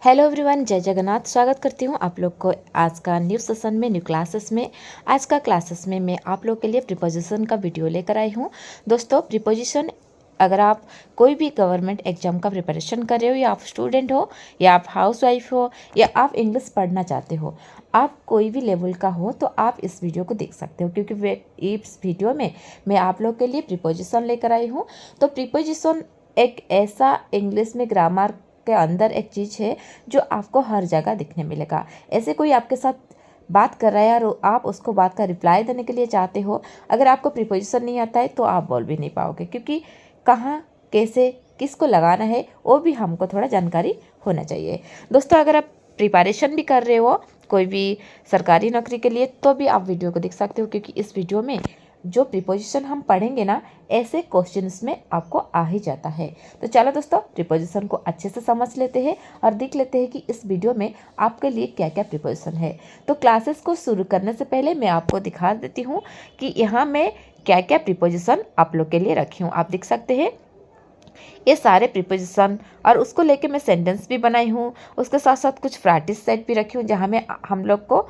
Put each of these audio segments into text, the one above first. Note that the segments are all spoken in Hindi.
हेलो एवरीवन, जय जगन्नाथ। स्वागत करती हूँ आप लोग को आज का न्यू सेशन में, न्यू क्लासेस में। आज का क्लासेस में मैं आप लोग के लिए प्रीपोजिशन का वीडियो लेकर आई हूँ। दोस्तों, प्रीपोजिशन अगर आप कोई भी गवर्नमेंट एग्जाम का प्रिपरेशन कर रहे हो, या आप स्टूडेंट हो, या आप हाउसवाइफ हो, या आप इंग्लिश पढ़ना चाहते हो, आप कोई भी लेवल का हो, तो आप इस वीडियो को देख सकते हो, क्योंकि इस वीडियो में मैं आप लोग के लिए प्रीपोजिशन लेकर आई हूँ। तो प्रीपोजिशन एक ऐसा इंग्लिश में ग्रामर के अंदर एक चीज़ है जो आपको हर जगह दिखने मिलेगा। ऐसे कोई आपके साथ बात कर रहा है और आप उसको बात का रिप्लाई देने के लिए चाहते हो, अगर आपको प्रीपोजिशन नहीं आता है तो आप बोल भी नहीं पाओगे, क्योंकि कहाँ कैसे किसको लगाना है वो भी हमको थोड़ा जानकारी होना चाहिए। दोस्तों, अगर आप प्रिपरेशन भी कर रहे हो कोई भी सरकारी नौकरी के लिए, तो भी आप वीडियो को देख सकते हो, क्योंकि इस वीडियो में जो प्रीपोजिशन हम पढ़ेंगे ना, ऐसे क्वेश्चंस में आपको आ ही जाता है। तो चलो दोस्तों, प्रीपोजिशन को अच्छे से समझ लेते हैं और देख लेते हैं कि इस वीडियो में आपके लिए क्या क्या प्रीपोजिशन है। तो क्लासेस को शुरू करने से पहले मैं आपको दिखा देती हूँ कि यहाँ मैं क्या क्या प्रीपोजिशन आप लोग के लिए रखी हूँ। आप देख सकते हैं ये सारे प्रीपोजिशन, और उसको लेके मैं सेंटेंस भी बनाई हूँ। उसके साथ साथ कुछ प्रैक्टिस सेट भी रखी हूँ, जहाँ में हम लोग को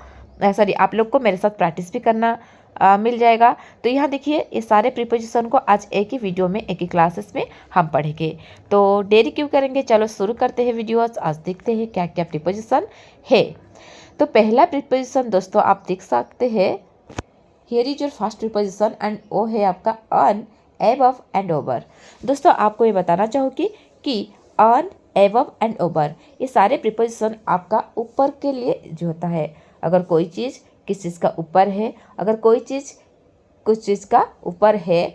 आप लोग को मेरे साथ प्रैक्टिस भी करना मिल जाएगा। तो यहाँ देखिए, ये सारे प्रीपोजिशन को आज एक ही वीडियो में, एक ही क्लासेस में हम पढ़ेंगे। तो देरी क्यों करेंगे, चलो शुरू करते हैं वीडियो। आज देखते हैं क्या क्या प्रीपोजिशन है। तो पहला प्रीपोजिशन दोस्तों आप देख सकते हैं, here is your first preposition, and वो है आपका ऑन, एबव एंड ओवर। दोस्तों, आपको ये बताना चाहूँगी कि ऑन, एबव एंड ओवर, ये सारे प्रीपोजिशन आपका ऊपर के लिए जो होता है। अगर कोई चीज़ किस चीज़ का ऊपर है, अगर कोई चीज़ कुछ चीज़ का ऊपर है,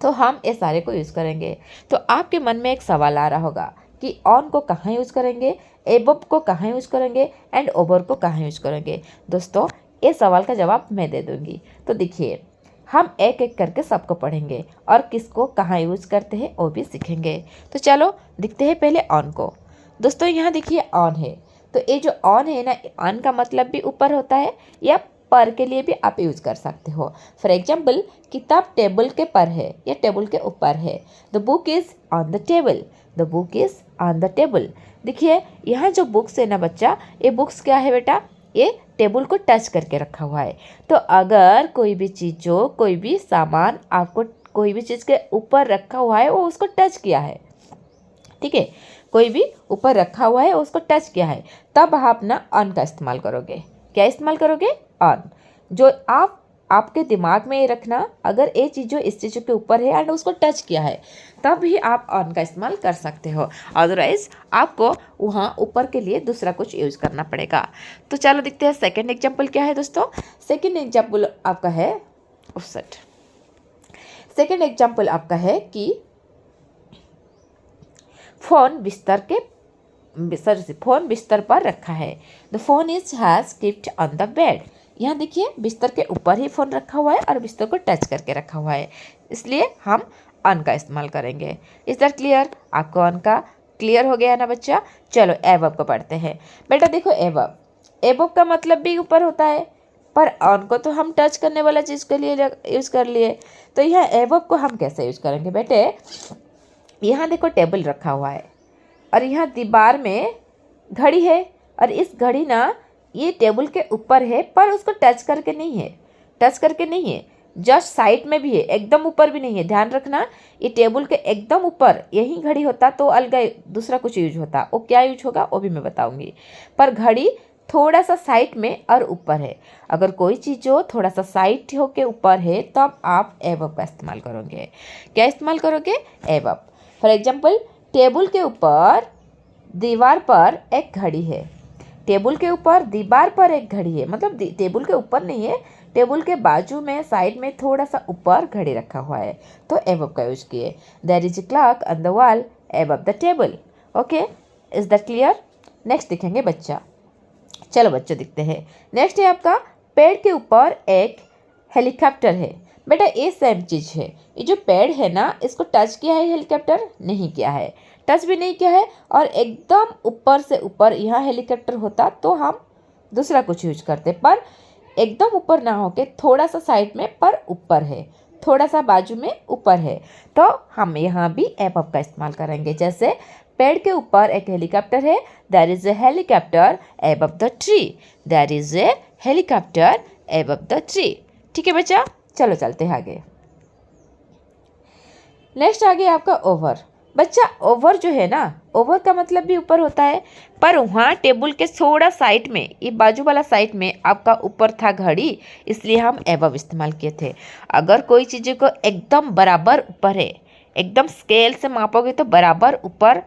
तो हम ये सारे को यूज़ करेंगे। तो आपके मन में एक सवाल आ रहा होगा कि ऑन को कहाँ यूज़ करेंगे, एबव को कहाँ यूज़ करेंगे, एंड ओवर को कहाँ यूज़ करेंगे। दोस्तों, ये सवाल का जवाब मैं दे दूँगी। तो देखिए, हम एक एक करके सबको पढ़ेंगे और किसको कहाँ यूज़ करते हैं वो भी सीखेंगे। तो चलो दिखते हैं पहले ऑन को। दोस्तों, यहाँ देखिए ऑन है, तो ये जो ऑन है ना, ऑन का मतलब भी ऊपर होता है, या पर के लिए भी आप यूज़ कर सकते हो। फॉर एग्जाम्पल, किताब टेबल के पर है या टेबल के ऊपर है। The book is on the table, the book is on the table. देखिए, यहाँ जो बुक्स है ना बच्चा, ये बुक्स क्या है बेटा, ये टेबल को टच करके रखा हुआ है। तो अगर कोई भी चीज़, जो कोई भी सामान आपको कोई भी चीज़ के ऊपर रखा हुआ है, वो उसको टच किया है, ठीक है, कोई भी ऊपर रखा हुआ है उसको टच किया है, तब आप ना ऑन का इस्तेमाल करोगे। क्या इस्तेमाल करोगे? ऑन। जो आपके दिमाग में ये रखना, अगर ये चीज़ जो इस चीज़ के ऊपर है एंड उसको टच किया है, तब ही आप ऑन का इस्तेमाल कर सकते हो। अदरवाइज आपको वहाँ ऊपर के लिए दूसरा कुछ यूज़ करना पड़ेगा। तो चलो देखते हैं सेकेंड एग्जाम्पल क्या है दोस्तों। सेकेंड एग्जाम्पल आपका है सेकेंड एग्जाम्पल आपका है कि फोन बिस्तर पर रखा है। The phone has keeped on the bed. यहाँ देखिए, बिस्तर के ऊपर ही फ़ोन रखा हुआ है और बिस्तर को टच करके रखा हुआ है, इसलिए हम ऑन का इस्तेमाल करेंगे। Is that clear? आपको ऑन का क्लियर हो गया ना बच्चा? चलो एबव को पढ़ते हैं। बेटा देखो, एबव का मतलब भी ऊपर होता है, पर ऑन को तो हम टच करने वाला चीज़ के लिए यूज़ कर लिए। तो यहाँ एबव को हम कैसे यूज़ करेंगे बेटे? यहाँ देखो, टेबल रखा हुआ है और यहाँ दीवार में घड़ी है, और इस घड़ी ना ये टेबल के ऊपर है, पर उसको टच करके नहीं है, जस्ट साइड में भी है, एकदम ऊपर भी नहीं है। ध्यान रखना, ये टेबल के एकदम ऊपर यही घड़ी होता तो अलग दूसरा कुछ यूज होता, वो क्या यूज होगा वो भी मैं बताऊंगी। पर घड़ी थोड़ा सा साइड में और ऊपर है। अगर कोई चीज़ जो थोड़ा सा साइड हो के ऊपर है, तब आप एबव का इस्तेमाल करोगे। क्या इस्तेमाल करोगे? एबव। फॉर एग्जाम्पल, टेबल के ऊपर दीवार पर एक घड़ी है। टेबल के ऊपर दीवार पर एक घड़ी है, मतलब टेबल के ऊपर नहीं है, टेबल के बाजू में साइड में थोड़ा सा ऊपर घड़ी रखा हुआ है, तो एबव का यूज किए। There is a clock on the wall above the table. Okay, is that clear? Next देखेंगे बच्चा। चलो बच्चों दिखते हैं। नेक्स्ट है आपका, पेड़ के ऊपर एक हेलीकॉप्टर है। बेटा ये सेम चीज़ है, ये जो पेड़ है ना, इसको टच किया है हेलीकॉप्टर? नहीं किया है, टच भी नहीं किया है। और एकदम ऊपर से ऊपर यहाँ हेलीकॉप्टर होता तो हम दूसरा कुछ यूज करते, पर एकदम ऊपर ना होके थोड़ा सा साइड में पर ऊपर है, थोड़ा सा बाजू में ऊपर है, तो हम यहाँ भी एबव का इस्तेमाल करेंगे। जैसे पेड़ के ऊपर एक हेलीकॉप्टर है, there is a helicopter above the tree, there is a helicopter above the tree. ठीक है बच्चा, चलो चलते हैं आगे। नेक्स्ट आ गया आपका ओवर। बच्चा ओवर जो है ना, ओवर का मतलब भी ऊपर होता है, पर वहाँ टेबल के थोड़ा साइड में, ये बाजू वाला साइड में आपका ऊपर था घड़ी, इसलिए हम एबव इस्तेमाल किए थे। अगर कोई चीज़ को एकदम बराबर ऊपर है, एकदम स्केल से मापोगे तो बराबर ऊपर,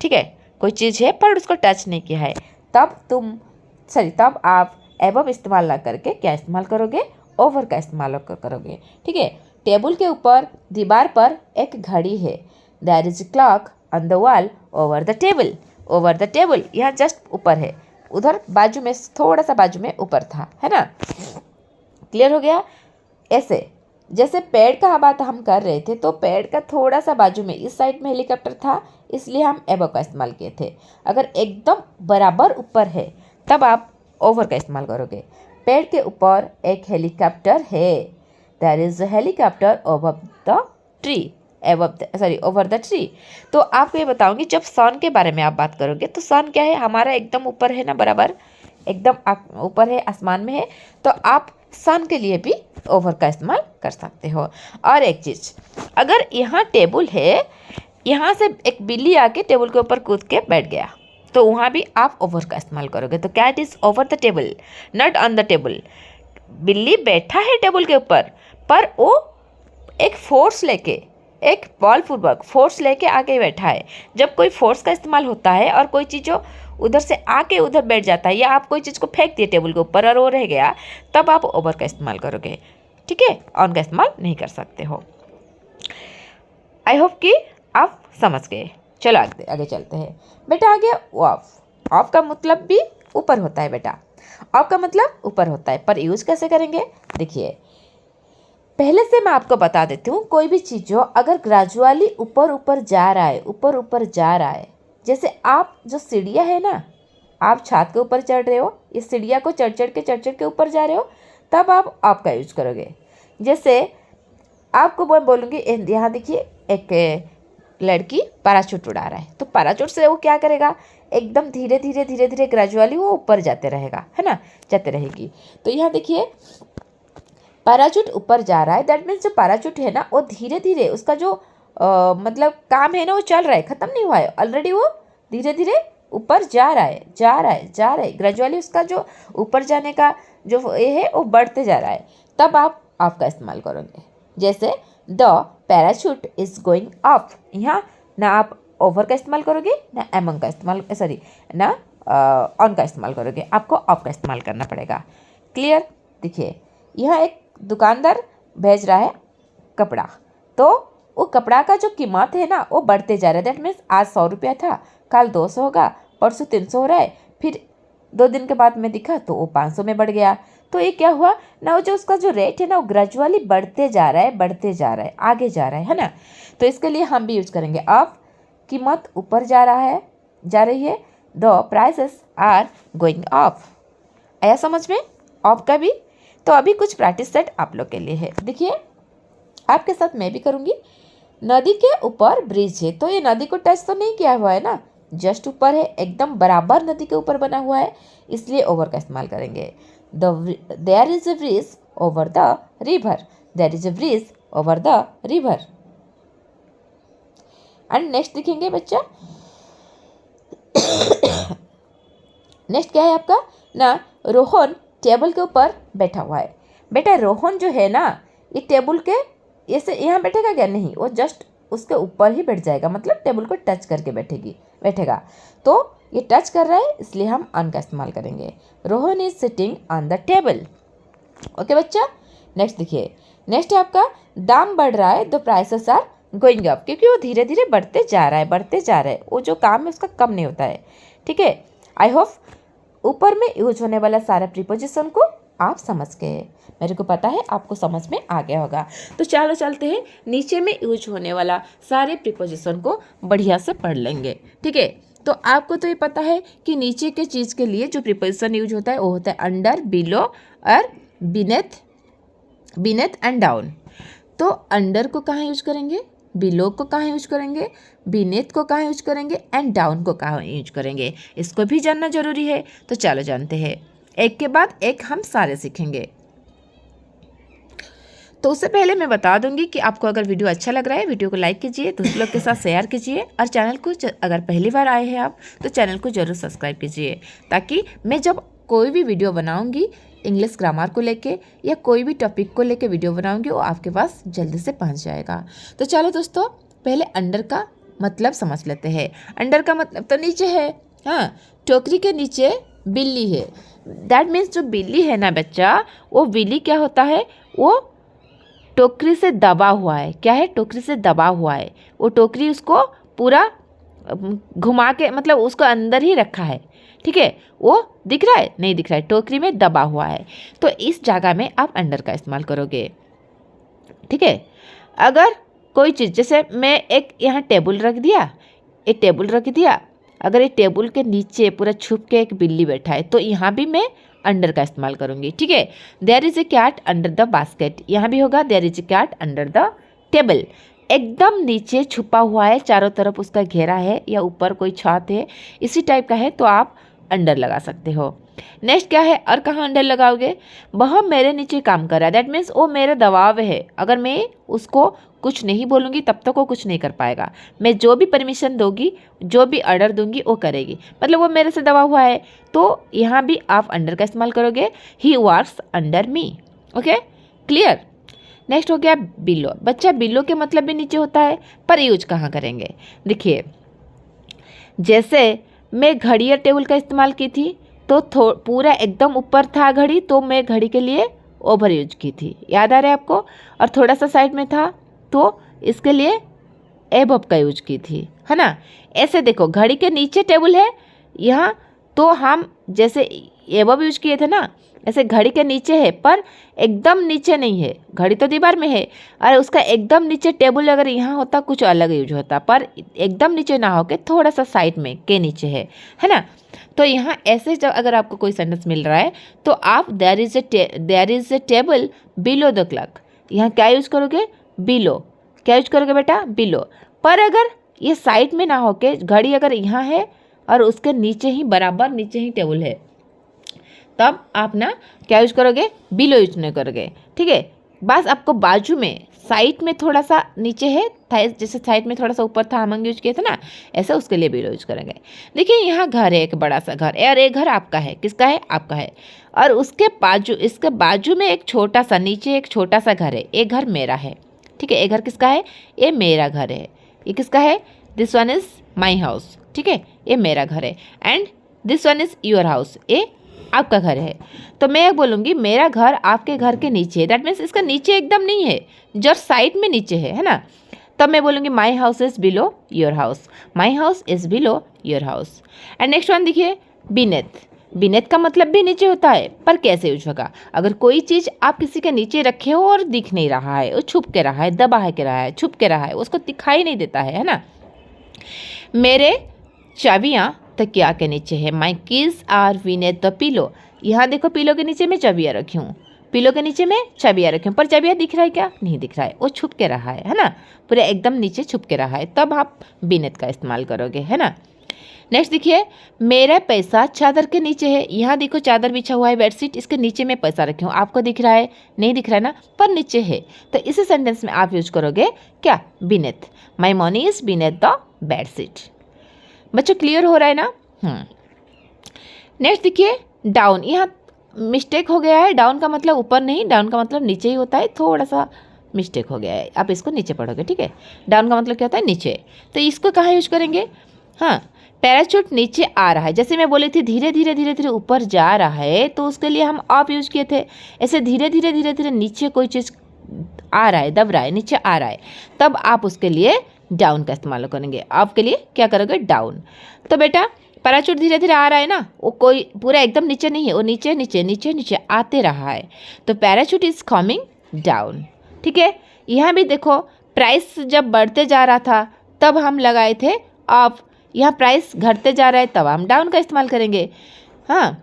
ठीक है, कोई चीज़ है पर उसको टच नहीं किया है, तब आप एबव इस्तेमाल ना करके क्या इस्तेमाल करोगे, ओवर का इस्तेमाल करोगे। ठीक है, टेबल के ऊपर दीवार पर एक घड़ी है, there is clock on the wall over the table. Over the table यहाँ जस्ट ऊपर है, उधर बाजू में थोड़ा सा बाजू में ऊपर था, है ना। क्लियर हो गया। ऐसे जैसे पेड़ का बात हम कर रहे थे, तो पेड़ का थोड़ा सा बाजू में इस साइड में हेलीकॉप्टर था, इसलिए हम एबव का इस्तेमाल किए थे। अगर एकदम बराबर ऊपर है तब आप ओवर का इस्तेमाल करोगे। पेड़ के ऊपर एक हेलीकॉप्टर है, there is a helicopter over the tree, over the tree. तो आपको ये बताऊंगी, जब सन के बारे में आप बात करोगे तो सन क्या है, हमारा एकदम ऊपर है ना, बराबर एकदम ऊपर है, आसमान में है, तो आप सन के लिए भी ओवर का इस्तेमाल कर सकते हो। और एक चीज़, अगर यहाँ टेबल है, यहाँ से एक बिल्ली आके टेबल के ऊपर कूद के बैठ गया, तो वहाँ भी आप ओवर का इस्तेमाल करोगे। तो cat is over the table, not on the table. बिल्ली बैठा है टेबल के ऊपर, पर वो एक फोर्स लेके, एक बलपूर्वक फोर्स लेके आके बैठा है। जब कोई फोर्स का इस्तेमाल होता है और कोई चीज़ जो उधर से आके उधर बैठ जाता है, या आप कोई चीज़ को फेंक दिए टेबल के ऊपर और वो रह गया, तब आप ओवर का इस्तेमाल करोगे। ठीक है, ऑन का इस्तेमाल नहीं कर सकते हो। आई होप कि आप समझ गए। चलो आगे चलते हैं। बेटा आ गया ऑफ। ऑफ का मतलब भी ऊपर होता है बेटा, ऑफ का मतलब ऊपर होता है, पर यूज कैसे करेंगे देखिए। पहले से मैं आपको बता देती हूँ, कोई भी चीज़ जो अगर ग्रेजुअली ऊपर ऊपर जा रहा है, ऊपर ऊपर जा रहा है, जैसे आप जो सीढ़ियाँ है ना, आप छत के ऊपर चढ़ रहे हो, इस सीढ़ियाँ को चढ़ चढ़ के ऊपर जा रहे हो, तब आप आपका यूज करोगे। जैसे आपको मैं बोलूँगी, यहाँ देखिए एक लड़की पैराशूट उड़ा रहा है, तो पैराशूट से वो क्या करेगा, एकदम धीरे धीरे ग्रेजुअली वो ऊपर जाते रहेगा, है ना, जाते रहेगी। तो यहाँ देखिए पैराशूट ऊपर जा रहा है, दैट मीन्स जो पैराशूट है ना, वो धीरे धीरे उसका जो मतलब काम है ना, वो चल रहा है, ख़त्म नहीं हुआ है, ऑलरेडी वो धीरे धीरे ऊपर जा रहा है ग्रेजुअली उसका जो ऊपर जाने का जो ये है वो बढ़ते जा रहा है, तब आप आपका इस्तेमाल करोगे। जैसे the parachute is going up, यहाँ ना आप ओवर का इस्तेमाल करोगे, ना एमंग का इस्तेमाल, ना ऑन का इस्तेमाल करोगे, आपको ऑफ का इस्तेमाल करना पड़ेगा। क्लियर। देखिए यहाँ एक दुकानदार भेज रहा है कपड़ा, तो वो कपड़ा का जो कीमत है ना, वो बढ़ते जा रहा है। दैट मीन्स आज 100 रुपया था, कल 200 होगा, परसों 300 हो रहा है, फिर 2 दिन के बाद में दिखा तो वो 500 में बढ़ गया। तो ये क्या हुआ ना, वो जो उसका जो रेट है ना, वो ग्रेजुअली बढ़ते जा रहा है, आगे जा रहा है ना। तो इसके लिए हम भी यूज करेंगे ऑफ, कीमत ऊपर जा रही है, the prices are going off. आया समझ में ऑफ का भी। तो अभी कुछ प्रैक्टिस सेट आप लोग के लिए है। देखिए आपके साथ मैं भी करूँगी। नदी के ऊपर ब्रिज है, तो ये नदी को टच तो नहीं किया हुआ है ना, जस्ट ऊपर है, एकदम बराबर नदी के ऊपर बना हुआ है, इसलिए ओवर का इस्तेमाल करेंगे। There is a bridge over the river, there is a bridge over the river. And next देखेंगे बच्चा, नेक्स्ट क्या है आपका ना, रोहन टेबल के ऊपर बैठा हुआ है। बेटा रोहन जो है ना, ये टेबल के ऐसे यहाँ बैठेगा क्या, नहीं, वो जस्ट उसके ऊपर ही बैठ जाएगा, मतलब टेबल को टच करके बैठेगा। तो ये टच कर रहा है, इसलिए हम ऑन का इस्तेमाल करेंगे। Rohan is sitting on the table. Okay बच्चा। नेक्स्ट देखिए, नेक्स्ट है आपका दाम बढ़ रहा है, the prices are going up, क्योंकि वो धीरे धीरे बढ़ते जा रहा है, वो जो काम है उसका कम नहीं होता है। ठीक है, आई होप ऊपर में यूज होने वाला सारा प्रीपोजिशन को आप समझ गए। मेरे को पता है आपको समझ में आ गया होगा। तो चलो चलते हैं, नीचे में यूज होने वाला सारे प्रीपोजिशन को बढ़िया से पढ़ लेंगे। ठीक है, तो आपको तो ये पता है कि नीचे के चीज़ के लिए जो प्रीपोजिशन यूज होता है वो होता है अंडर, बिलो और बीनेथ एंड डाउन। तो अंडर को कहाँ यूज करेंगे, बिलो को कहाँ यूज करेंगे, बीनेथ को कहाँ यूज करेंगे एंड डाउन को कहाँ यूज करेंगे, इसको भी जानना जरूरी है। तो चलो जानते हैं, एक के बाद एक हम सारे सीखेंगे। तो उससे पहले मैं बता दूंगी कि आपको अगर वीडियो अच्छा लग रहा है, वीडियो को लाइक कीजिए, दूसरे लोग के साथ शेयर कीजिए, और चैनल को अगर पहली बार आए हैं आप तो चैनल को जरूर सब्सक्राइब कीजिए, ताकि मैं जब कोई भी वीडियो बनाऊंगी इंग्लिश ग्रामर को लेके या कोई भी टॉपिक को लेके वीडियो बनाऊंगी वो आपके पास जल्दी से पहुंच जाएगा। तो चलो दोस्तों, पहले अंडर का मतलब समझ लेते हैं। अंडर का मतलब तो नीचे है, हाँ, टोकरी के नीचे बिल्ली है। दैट मीन्स जो बिल्ली है ना बच्चा, वो बिल्ली क्या होता है, वो टोकरी से दबा हुआ है। क्या है, टोकरी से दबा हुआ है। वो टोकरी उसको पूरा घुमा के, मतलब उसको अंदर ही रखा है, ठीक है। वो दिख रहा है, नहीं दिख रहा है, टोकरी में दबा हुआ है। तो इस जगह में आप अंडर का इस्तेमाल करोगे, ठीक है। अगर कोई चीज़, जैसे मैं एक यहाँ टेबल रख दिया, एक टेबल रख दिया, अगर ये टेबल के नीचे पूरा छुप के एक बिल्ली बैठा है तो यहाँ भी मैं अंडर का इस्तेमाल करूँगी, ठीक है। There is a cat under the basket, यहाँ भी होगा there is a cat under the table. एकदम नीचे छुपा हुआ है, चारों तरफ उसका घेरा है, या ऊपर कोई छत है, इसी टाइप का है, तो आप अंडर लगा सकते हो। नेक्स्ट क्या है, और कहाँ अंडर लगाओगे, वह मेरे नीचे काम कर रहा है। दैट मीन्स वो मेरे दबाव है। अगर मैं उसको कुछ नहीं बोलूँगी तब तक वो कुछ नहीं कर पाएगा। मैं जो भी परमिशन दूंगी, जो भी ऑर्डर दूंगी वो करेगी, मतलब वो मेरे से दबा हुआ है। तो यहाँ भी आप अंडर का इस्तेमाल करोगे, he works under me. Okay, clear. Next हो गया बिलो। बच्चा, बिलो के मतलब भी नीचे होता है, पर यूज कहाँ करेंगे। देखिए, जैसे मैं घड़ी या टेबल का इस्तेमाल की थी तो पूरा एकदम ऊपर था घड़ी, तो मैं घड़ी के लिए ओवर यूज की थी, याद आ रहा है आपको। और थोड़ा सा साइड में था तो इसके लिए एबव का यूज की थी, है ना। ऐसे देखो, घड़ी के नीचे टेबल है यहाँ, तो हम जैसे एबव यूज किए थे ना, ऐसे घड़ी के नीचे है पर एकदम नीचे नहीं है। घड़ी तो दीवार में है और उसका एकदम नीचे टेबल अगर यहाँ होता कुछ अलग यूज होता, पर एकदम नीचे ना होके थोड़ा सा साइड में के नीचे है ना। तो यहाँ ऐसे जब अगर आपको कोई सेंटेंस मिल रहा है तो आप there is a table below the clock, यहाँ क्या यूज करोगे, बिलो। क्या यूज करोगे बेटा, बिलो। पर अगर ये साइड में ना होके घड़ी अगर यहाँ है और उसके नीचे ही, बराबर नीचे ही टेबल है, तब आप ना क्या यूज करोगे, बिलो यूज नहीं करोगे, ठीक है। बस आपको बाजू में, साइड में थोड़ा सा नीचे है, जैसे साइड में थोड़ा सा ऊपर था हम यूज किए थे ना, ऐसे उसके लिए बिलो यूज करेंगे। देखिए, यहाँ घर है, एक बड़ा सा घर है, और एक घर आपका है। किसका है, आपका है। और उसके बाजू, इसके बाजू में एक छोटा सा, नीचे एक छोटा सा घर है। एक घर मेरा है, ठीक है। एक घर किसका है, ये मेरा घर है। ये किसका है, this one is my house, ठीक है, ये मेरा घर है। And this one is your house, ये आपका घर है। तो मैं बोलूँगी मेरा घर आपके घर के नीचे है। दैट मीन्स इसका नीचे एकदम नहीं है, जस्ट साइड में नीचे है ना। तब मैं बोलूँगी my house is below your house, my house is below your house. And next one देखिए, बीनेथ। बीनेथ का मतलब भी नीचे होता है, पर कैसे यूज होगा। अगर कोई चीज़ आप किसी के नीचे रखे हो और दिख नहीं रहा है, वो छुप के रहा है, दबा के रहा है, छुप के रहा है, उसको दिखाई नहीं देता है ना। मेरे चाबियाँ तकिया के नीचे है, my keys are beneath the pillow. यहाँ देखो, पिलो के नीचे मैं चाबियाँ रखी हूँ, पिलो के नीचे मैं चाबियाँ रखी हूँ, पर चाबियाँ दिख रहा है क्या, नहीं दिख रहा है, वो छुप के रहा है ना, पूरे एकदम नीचे छुप के रहा है। तब आप बीनेथ का इस्तेमाल करोगे, है ना। नेक्स्ट देखिए, मेरा पैसा चादर के नीचे है। यहाँ देखो, चादर बिछा हुआ है, बेडशीट, इसके नीचे मैं पैसा रखी हूँ, आपको दिख रहा है, नहीं दिख रहा है ना, पर नीचे है। तो इसी सेंटेंस में आप यूज करोगे क्या, beneath. My money is beneath the bedsheet. बच्चों, क्लियर हो रहा है ना। नेक्स्ट देखिए, डाउन। यहाँ मिस्टेक हो गया है, डाउन का मतलब ऊपर नहीं, डाउन का मतलब नीचे ही होता है, थोड़ा सा मिस्टेक हो गया है, आप इसको नीचे पढ़ोगे, ठीक है। डाउन का मतलब क्या होता है, नीचे। तो इसको कहाँ यूज करेंगे, हाँ, पैराशूट नीचे आ रहा है, जैसे मैं बोली थी धीरे धीरे धीरे धीरे ऊपर जा रहा है, तो उसके लिए हम अप यूज किए थे। ऐसे धीरे धीरे धीरे धीरे नीचे कोई चीज़ आ रहा है, दब रहा है, नीचे आ रहा है, तब आप उसके लिए डाउन का इस्तेमाल करेंगे। आपके लिए क्या करोगे, डाउन। तो बेटा, पैराशूट धीरे धीरे आ रहा है ना, वो कोई पूरा एकदम नीचे नहीं है, वो नीचे नीचे नीचे नीचे आते रहा है, तो पैराशूट इज कमिंग डाउन, ठीक है। यहाँ भी देखो, प्राइस जब बढ़ते जा रहा था तब हम लगाए थे अप, यहाँ प्राइस घटते जा रहा है तब हम डाउन का इस्तेमाल करेंगे। हाँ,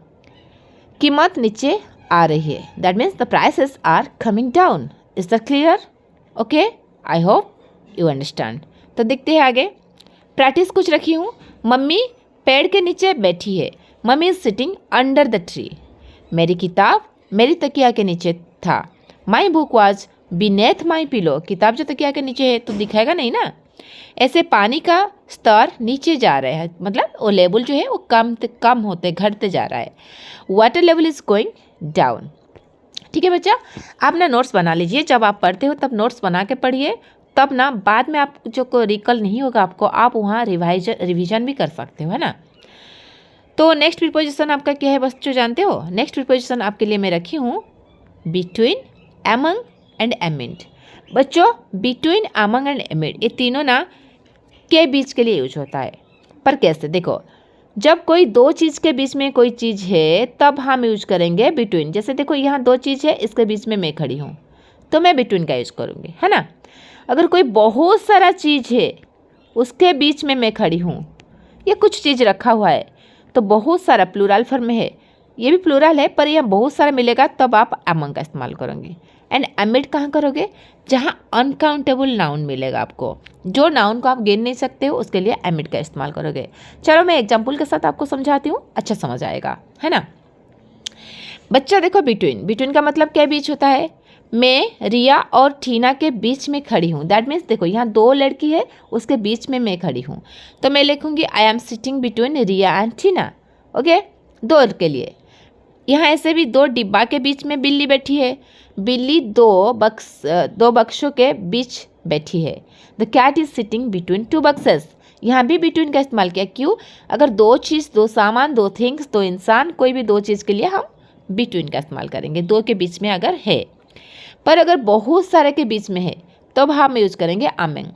कीमत नीचे आ रही है, that means the prices are coming down. Is that clear, okay, I hope you understand. तो देखते हैं आगे। प्रैक्टिस कुछ रखी हूँ। मम्मी पेड़ के नीचे बैठी है। Mummy is sitting under the tree. मेरी किताब मेरी तकिया के नीचे था। My book was beneath my pillow. किताब जो तकिया के नीचे है तो दिखाएगा नहीं ना। ऐसे पानी का स्तर नीचे जा रहा है, मतलब वो लेवल जो है वो कम होते घटते जा रहा है। Water level is going down. ठीक है बच्चा, आप ना नोट्स बना लीजिए। जब आप पढ़ते हो तब नोट्स बना के पढ़िए, तब ना बाद में आप जो को रिकल नहीं होगा आपको, आप वहाँ रिविजन भी कर सकते हो, है ना। तो नेक्स्ट प्रीपोजिशन आपका क्या है बच्चों, जानते हो? नेक्स्ट प्रीपोजिशन आपके लिए मैं रखी हूँ बिटवीन, एमंग एंड एमिड। बच्चों बिटवीन, अमंग एंड एमिड ये तीनों ना के बीच के लिए यूज होता है। पर कैसे? देखो, जब कोई दो चीज़ के बीच में कोई चीज़ है तब हम यूज करेंगे बिटवीन। जैसे देखो यहाँ दो चीज़ है, इसके बीच में मैं खड़ी हूँ तो मैं बिटवीन का यूज करूँगी, है ना। अगर कोई बहुत सारा चीज़ है उसके बीच में मैं खड़ी हूँ, या कुछ चीज़ रखा हुआ है तो बहुत सारा प्लूरल फॉर्म में है, ये भी प्लूरल है पर यह बहुत सारा मिलेगा तब आप अमंग का इस्तेमाल करोगे। एंड एमिड कहाँ करोगे? जहाँ अनकाउंटेबल नाउन मिलेगा आपको, जो नाउन को आप गिन नहीं सकते हो उसके लिए एमिड का इस्तेमाल करोगे। चलो मैं एग्जाम्पल के साथ आपको समझाती हूँ, अच्छा समझ आएगा, है ना। बच्चा देखो बिटवीन, बिटवीन का मतलब क्या बीच होता है? मैं रिया और टीना के बीच में खड़ी हूँ। दैट मीन्स देखो यहाँ दो लड़की है उसके बीच में मैं खड़ी हूँ, तो मैं लिखूँगी I am sitting between Riya and Tina. Okay, दो के लिए। यहाँ ऐसे भी दो डिब्बा के बीच में बिल्ली बैठी है। बिल्ली दो बक्सों के बीच बैठी है। The cat is sitting between two boxes. यहाँ भी बिटवीन का इस्तेमाल किया। क्यों? अगर दो चीज़, दो सामान, दो थिंग्स, दो इंसान, कोई भी दो चीज़ के लिए हम बिटवीन का इस्तेमाल करेंगे, दो के बीच में अगर है। पर अगर बहुत सारे के बीच में है तब हम यूज करेंगे अमंग।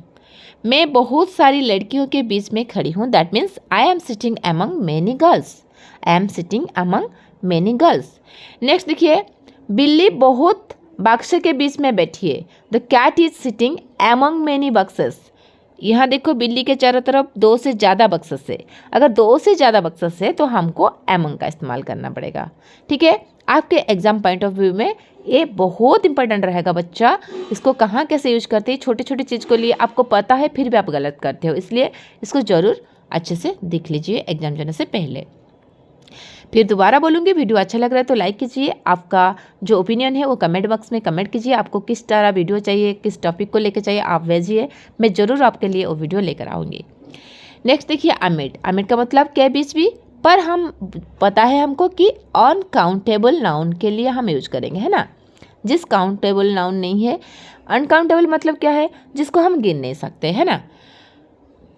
मैं बहुत सारी लड़कियों के बीच में खड़ी हूँ। That means I am sitting among many girls. I am sitting among many girls. Next देखिए, बिल्ली बहुत बक्से के बीच में बैठी है। The cat is sitting among many boxes. यहाँ देखो बिल्ली के चारों तरफ दो से ज़्यादा बक्सेस है। अगर दो से ज़्यादा बक्सेस है तो हमको अमंग का इस्तेमाल करना पड़ेगा। ठीक है, आपके एग्जाम पॉइंट ऑफ व्यू में ये बहुत इंपॉर्टेंट रहेगा बच्चा। इसको कहाँ कैसे यूज करते हैं, छोटी छोटी चीज़ को लिए आपको पता है फिर भी आप गलत करते हो, इसलिए इसको ज़रूर अच्छे से देख लीजिए एग्जाम जाने से पहले। फिर दोबारा बोलूँगी, वीडियो अच्छा लग रहा है तो लाइक कीजिए। आपका जो ओपिनियन है वो कमेंट बॉक्स में कमेंट कीजिए। आपको किस तरह वीडियो चाहिए, किस टॉपिक को लेकर चाहिए आप भेजिए, मैं ज़रूर आपके लिए वो वीडियो लेकर आऊँगी। नेक्स्ट देखिए अमिड। अमिड का मतलब क्या है? बीच भी। पर हम पता है हमको कि अनकाउंटेबल नाउन के लिए हम यूज करेंगे, है ना। जिस काउंटेबल नाउन नहीं है, अनकाउंटेबल मतलब क्या है? जिसको हम गिन नहीं सकते, है ना।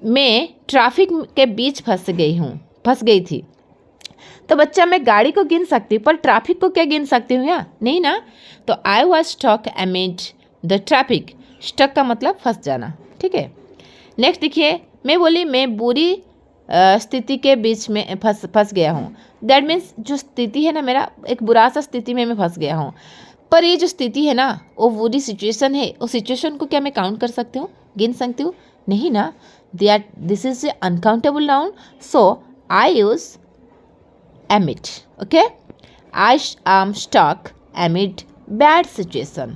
मैं ट्रैफिक के बीच फंस गई थी। तो बच्चा मैं गाड़ी को गिन सकती हूँ पर ट्रैफिक को क्या गिन सकती हूँ या नहीं ना। तो I was stuck amid the traffic. Stuck का मतलब फंस जाना। ठीक है, नेक्स्ट देखिए, मैं बोली मैं बुरी स्थिति के बीच में फंस गया हूँ। दैट मीन्स जो स्थिति है ना, मेरा एक बुरा सा स्थिति में मैं फंस गया हूँ। पर ये जो स्थिति है ना वो बुरी सिचुएशन है, उस सिचुएशन को क्या मैं काउंट कर सकती हूँ, गिन सकती हूँ? नहीं ना। This is a uncountable noun, so I use amid. Okay, I am stuck amid bad situation.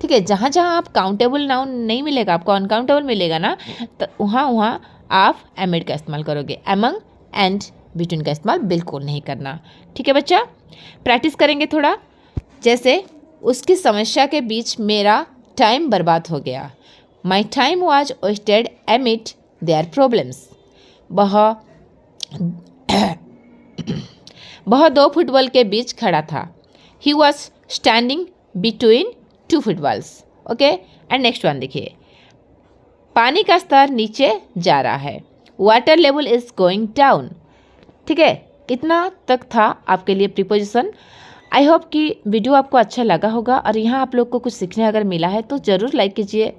ठीक है, जहाँ जहाँ आप काउंटेबल नाउन नहीं मिलेगा, आपको अनकाउंटेबल मिलेगा ना, तो वहाँ आप amid का इस्तेमाल करोगे। among and between का इस्तेमाल बिल्कुल नहीं करना। ठीक है बच्चा, प्रैक्टिस करेंगे थोड़ा। जैसे उसकी समस्या के बीच मेरा टाइम बर्बाद हो गया। My time was wasted amid their problems. वह दो फुटबॉल के बीच खड़ा था। He was standing between two footballs. Okay, and next one देखिए, पानी का स्तर नीचे जा रहा है। Water level is going down. ठीक है, इतना तक था आपके लिए प्रीपोजिशन। आई होप कि वीडियो आपको अच्छा लगा होगा और यहाँ आप लोग को कुछ सीखने अगर मिला है तो ज़रूर लाइक कीजिए,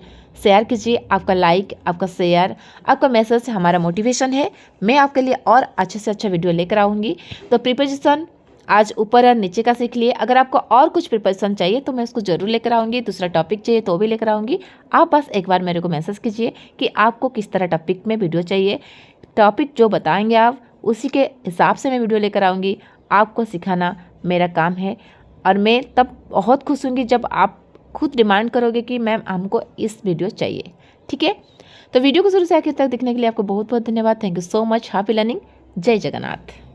शेयर कीजिए। आपका लाइक, आपका शेयर, आपका मैसेज से हमारा मोटिवेशन है। मैं आपके लिए और अच्छे से अच्छा वीडियो लेकर आऊँगी। तो प्रीपोजिशन आज ऊपर और नीचे का सीख लिए। अगर आपको और कुछ प्रिपरेशन चाहिए तो मैं उसको जरूर लेकर आऊँगी। दूसरा टॉपिक चाहिए तो भी लेकर आऊँगी। आप बस एक बार मेरे को मैसेज कीजिए कि आपको किस तरह टॉपिक में वीडियो चाहिए। टॉपिक जो बताएंगे आप उसी के हिसाब से मैं वीडियो लेकर आऊँगी। आपको सिखाना मेरा काम है और मैं तब बहुत खुश होंगी जब आप खुद डिमांड करोगे कि मैम हमको इस वीडियो चाहिए। ठीक है। तो वीडियो को शुरू से आखिर तक देखने के लिए आपको बहुत बहुत धन्यवाद। Thank you so much. Happy learning. जय जगन्नाथ।